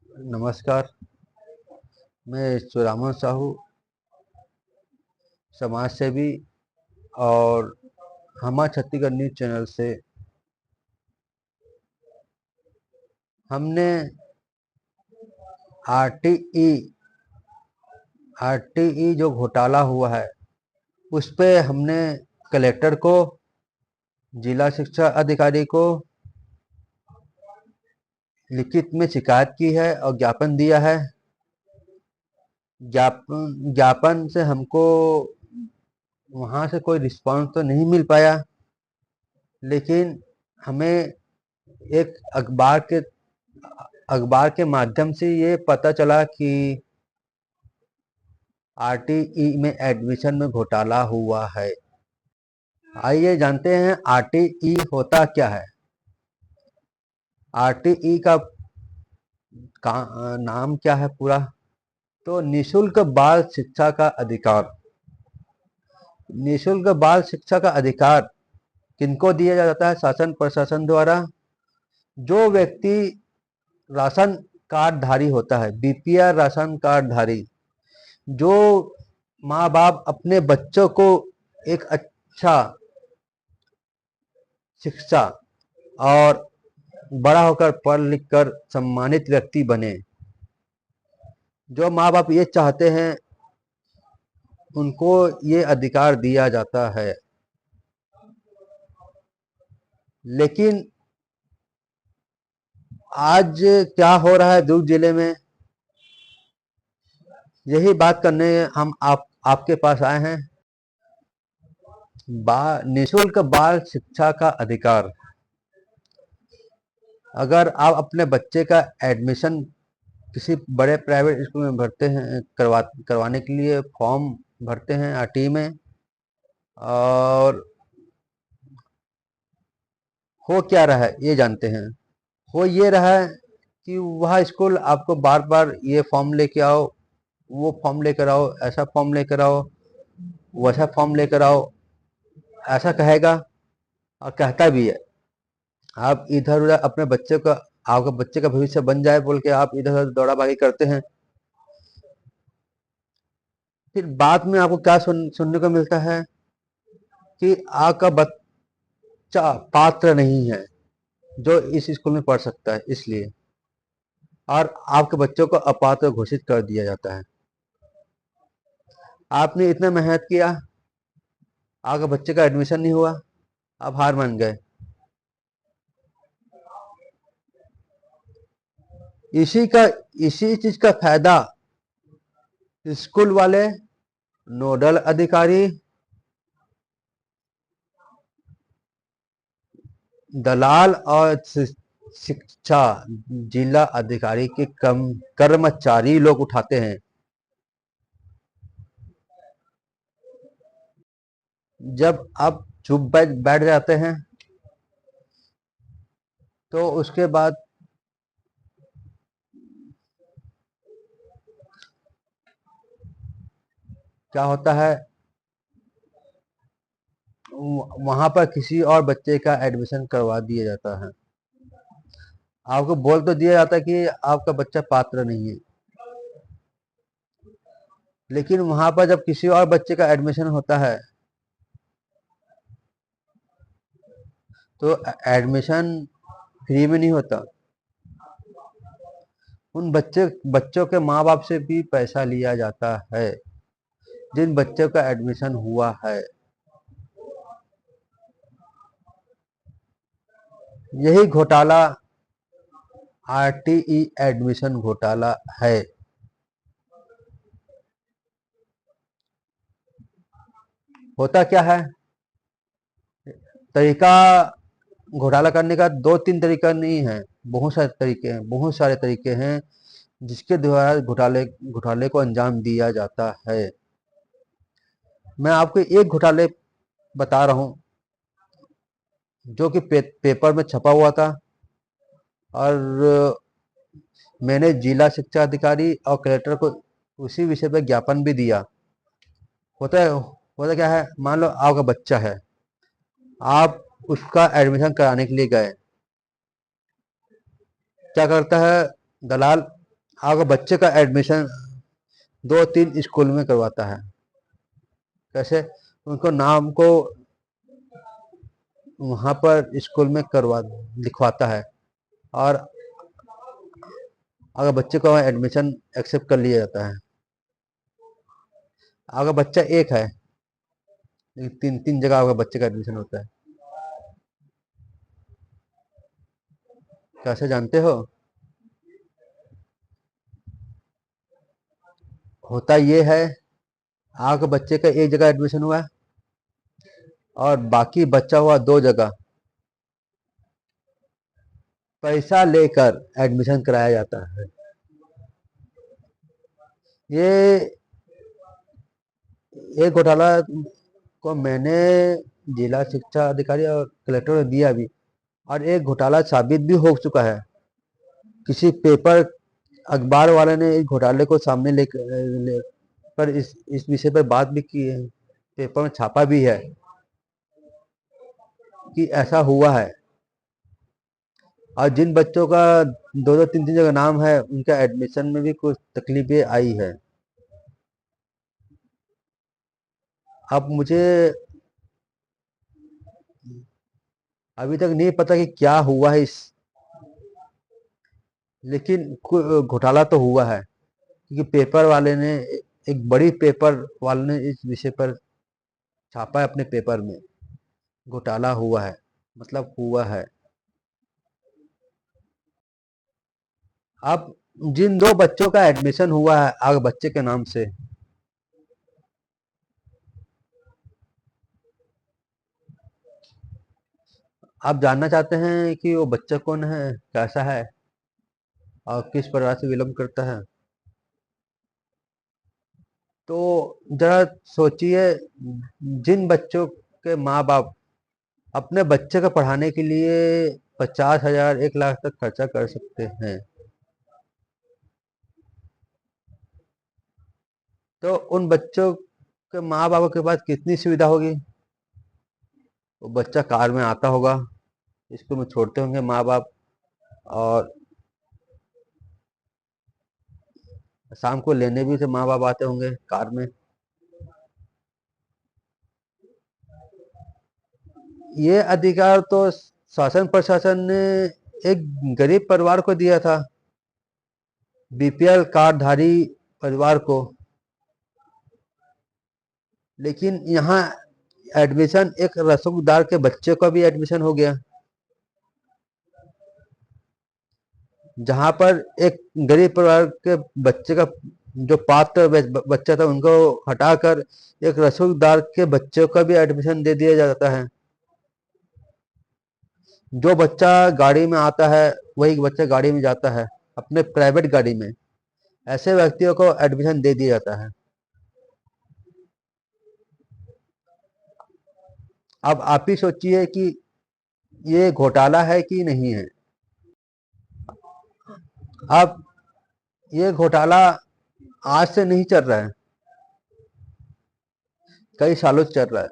नमस्कार। मैं चुरामन साहू, समाज सेवी और हमा छत्तीसगढ़ न्यूज चैनल से हमने आरटीई आरटीई जो घोटाला हुआ है उस पे हमने कलेक्टर को, जिला शिक्षा अधिकारी को लिखित में शिकायत की है और ज्ञापन दिया है। ज्ञापन से हमको वहाँ से कोई रिस्पांस तो नहीं मिल पाया, लेकिन हमें एक अखबार के माध्यम से ये पता चला कि आरटीई में एडमिशन में घोटाला हुआ है। आइए जानते हैं आरटीई होता क्या है। आरटीई का नाम क्या है पूरा, तो निशुल्क बाल शिक्षा का अधिकार। निशुल्क बाल शिक्षा का अधिकार किनको दिया जाता है? शासन प्रशासन द्वारा। जो व्यक्ति राशन कार्ड धारी होता है, बीपीआर राशन कार्ड धारी, जो माँ बाप अपने बच्चों को एक अच्छा शिक्षा और बड़ा होकर पढ़ लिख कर सम्मानित व्यक्ति बने, जो माँ बाप ये चाहते हैं उनको ये अधिकार दिया जाता है। लेकिन आज क्या हो रहा है दुर्ग जिले में, यही बात करने हम आपके पास आए हैं। निशुल्क बाल शिक्षा का अधिकार। अगर आप अपने बच्चे का एडमिशन किसी बड़े प्राइवेट स्कूल में भरते हैं, करवाने के लिए फॉर्म भरते हैं आरटीई में, और हो क्या रहा है ये जानते हैं। हो ये रहा है कि वह स्कूल आपको बार बार ये फॉर्म लेके आओ, वो फॉर्म लेकर आओ, ऐसा फॉर्म लेकर आओ, वैसा फॉर्म लेकर आओ, ऐसा कहेगा और कहता भी है। आप इधर उधर अपने बच्चे का, आपका बच्चे का भविष्य बन जाए बोल के आप इधर उधर दौड़ा भागी करते हैं। फिर बाद में आपको क्या सुनने को मिलता है कि आपका बच्चा पात्र नहीं है जो इस स्कूल में पढ़ सकता है, इसलिए, और आपके बच्चों को अपात्र घोषित कर दिया जाता है। आपने इतना मेहनत किया, आपके बच्चे का एडमिशन नहीं हुआ, आप हार मान गए। इसी चीज का फायदा स्कूल वाले, नोडल अधिकारी, दलाल और शिक्षा जिला अधिकारी के कर्मचारी लोग उठाते हैं। जब आप चुप बैठ जाते हैं तो उसके बाद क्या होता है, वहां पर किसी और बच्चे का एडमिशन करवा दिया जाता है। आपको बोल तो दिया जाता है कि आपका बच्चा पात्र नहीं है, लेकिन वहां पर जब किसी और बच्चे का एडमिशन होता है तो एडमिशन फ्री में नहीं होता। उन बच्चों के माँ बाप से भी पैसा लिया जाता है जिन बच्चों का एडमिशन हुआ है। यही घोटाला आरटीई एडमिशन घोटाला है। होता क्या है, तरीका घोटाला करने का दो तीन तरीका नहीं है, बहुत सारे तरीके हैं जिसके द्वारा घोटाले को अंजाम दिया जाता है। मैं आपको एक घोटाले बता रहा हूं जो कि पेपर में छपा हुआ था, और मैंने जिला शिक्षा अधिकारी और कलेक्टर को उसी विषय पर ज्ञापन भी दिया। होता क्या है, मान लो आपका बच्चा है, आप उसका एडमिशन कराने के लिए गए। क्या करता है दलाल, अगर बच्चे का एडमिशन दो तीन स्कूल में करवाता है, कैसे उनको नाम को वहां पर स्कूल में करवा लिखवाता है, और अगर बच्चे को एडमिशन एक्सेप्ट कर लिया जाता है। अगर बच्चा एक है, लेकिन तीन तीन जगह अगर बच्चे का एडमिशन होता है, कैसे जानते हो? होता ये है, अगर बच्चे का एक जगह एडमिशन हुआ है और बाकी बच्चा हुआ दो जगह, पैसा लेकर एडमिशन कराया जाता है। ये घोटाला को मैंने जिला शिक्षा अधिकारी और कलेक्टर को दिया भी, और एक घोटाला साबित भी हो चुका है। किसी पेपर अखबार वाले ने इस घोटाले को सामने ले पर इस विषय पर बात भी की है, पेपर में छापा भी है कि ऐसा हुआ है। और जिन बच्चों का दो दो तीन तीन जगह नाम है, उनका एडमिशन में भी कुछ तकलीफें आई है। अब मुझे अभी तक नहीं पता कि क्या हुआ है इस, लेकिन घोटाला तो हुआ है, क्योंकि पेपर वाले ने, एक बड़ी पेपर वाले ने इस विषय पर छापा है अपने पेपर में। घोटाला हुआ है, मतलब हुआ है। अब जिन दो बच्चों का एडमिशन हुआ है आगे बच्चे के नाम से, आप जानना चाहते हैं कि वो बच्चा कौन है, कैसा है, और किस परिवार से बिलोंग करता है? तो जरा सोचिए, जिन बच्चों के माँ बाप अपने बच्चे को पढ़ाने के लिए 50,000 1 लाख तक खर्चा कर सकते हैं, तो उन बच्चों के माँ बाप के पास कितनी सुविधा होगी? वो बच्चा कार में आता होगा, स्कूल में छोड़ते होंगे माँ बाप, और शाम को लेने भी से माँ बाप आते होंगे कार में। ये अधिकार तो शासन प्रशासन ने एक गरीब परिवार को दिया था, बीपीएल कार्डधारी परिवार को। लेकिन यहाँ एडमिशन एक रसूखदार के बच्चे का भी एडमिशन हो गया, जहां पर एक गरीब परिवार के बच्चे का, जो पात्र बच्चा था, उनको हटाकर एक रसूखदार के बच्चे का भी एडमिशन दे दिया जाता है। जो बच्चा गाड़ी में आता है, वही बच्चा गाड़ी में जाता है, अपने प्राइवेट गाड़ी में, ऐसे व्यक्तियों को एडमिशन दे दिया जाता है। अब आप ही सोचिए कि ये घोटाला है कि नहीं है। अब ये घोटाला आज से नहीं चल रहा है, कई सालों से चल रहा है।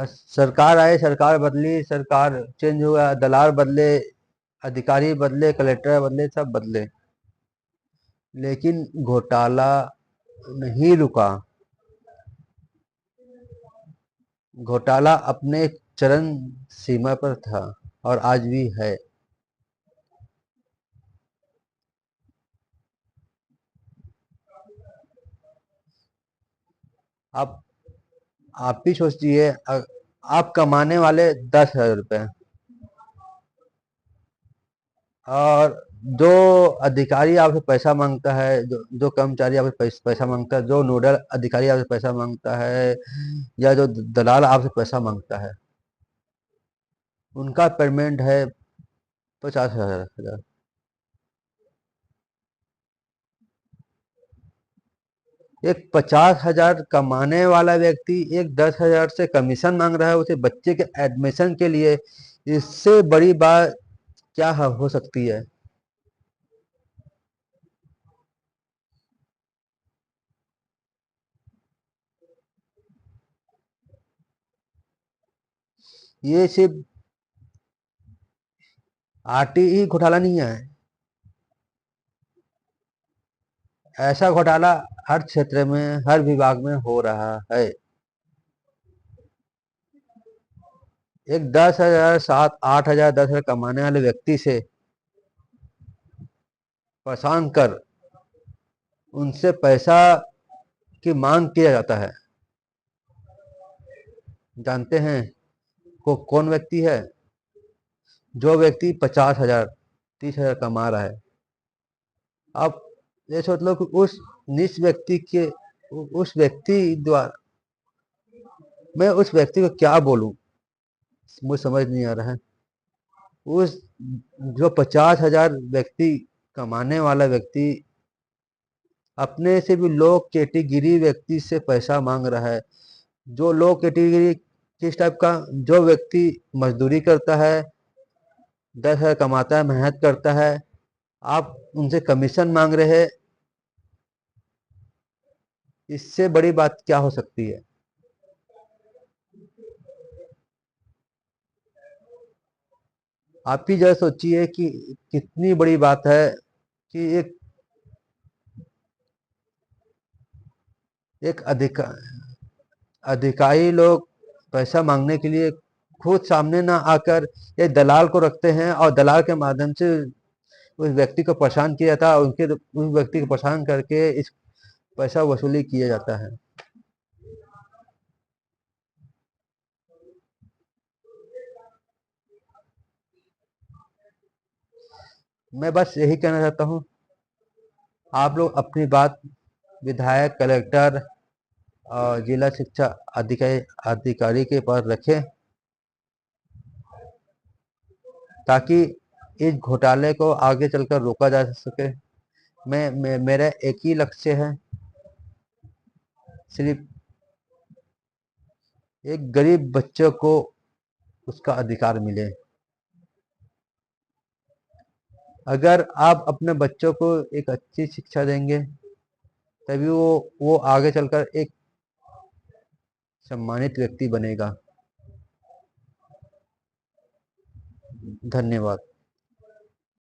सरकार आई, सरकार बदली, सरकार चेंज हुआ, दलाल बदले, अधिकारी बदले, कलेक्टर बदले, सब बदले, लेकिन घोटाला नहीं रुका। घोटाला अपने चरम सीमा पर था, और आज भी है। आप आप भी सोचिए, आप कमाने वाले 10,000 रुपए, और जो अधिकारी आपसे पैसा मांगता है, जो कर्मचारी आपसे पैसा मांगता है, जो नोडल अधिकारी आपसे पैसा मांगता है, या जो दलाल आपसे पैसा मांगता है, उनका पेमेंट है 50,000। एक 50,000 कमाने वाला व्यक्ति एक 10,000 से कमीशन मांग रहा है उसे बच्चे के एडमिशन के लिए, इससे बड़ी बात क्या हो सकती है? ये सिर्फ आरटीई घोटाला नहीं है, ऐसा घोटाला हर क्षेत्र में, हर विभाग में हो रहा है। एक 10,000, 7, 8,000, 10,000 कमाने वाले व्यक्ति से परेशान कर उनसे पैसा की मांग किया जाता है। जानते हैं को कौन व्यक्ति है? जो व्यक्ति 50,000, 30,000 कमा रहा है। आप ये सोच लो कि उस व्यक्ति द्वारा मैं उस व्यक्ति को क्या बोलूं, मुझे समझ नहीं आ रहा है। उस जो 50,000 व्यक्ति कमाने वाला व्यक्ति अपने से भी लो कैटेगरी व्यक्ति से पैसा मांग रहा है। जो लो कैटेगरी किस टाइप का? जो व्यक्ति मजदूरी करता है, 10,000 कमाता है, मेहनत करता है, आप उनसे कमीशन मांग रहे हैं। इससे बड़ी बात क्या हो सकती है? आप ही जरा सोचिए कि कितनी बड़ी बात है कि एक अधिकारी लोग पैसा मांगने के लिए खुद सामने ना आकर एक दलाल को रखते हैं और दलाल के माध्यम से उस व्यक्ति को परेशान किया जाता है और उस व्यक्ति को परेशान करके इस पैसा वसूली किया जाता है। मैं बस यही कहना चाहता हूँ, आप लोग अपनी बात विधायक, कलेक्टर और जिला शिक्षा अधिकारी के पास रखें, ताकि इस घोटाले को आगे चलकर रोका जा सके। मेरा एक ही लक्ष्य है, सिर्फ एक गरीब बच्चों को उसका अधिकार मिले। अगर आप अपने बच्चों को एक अच्छी शिक्षा देंगे, तभी वो आगे चलकर एक सम्मानित व्यक्ति बनेगा। धन्यवाद।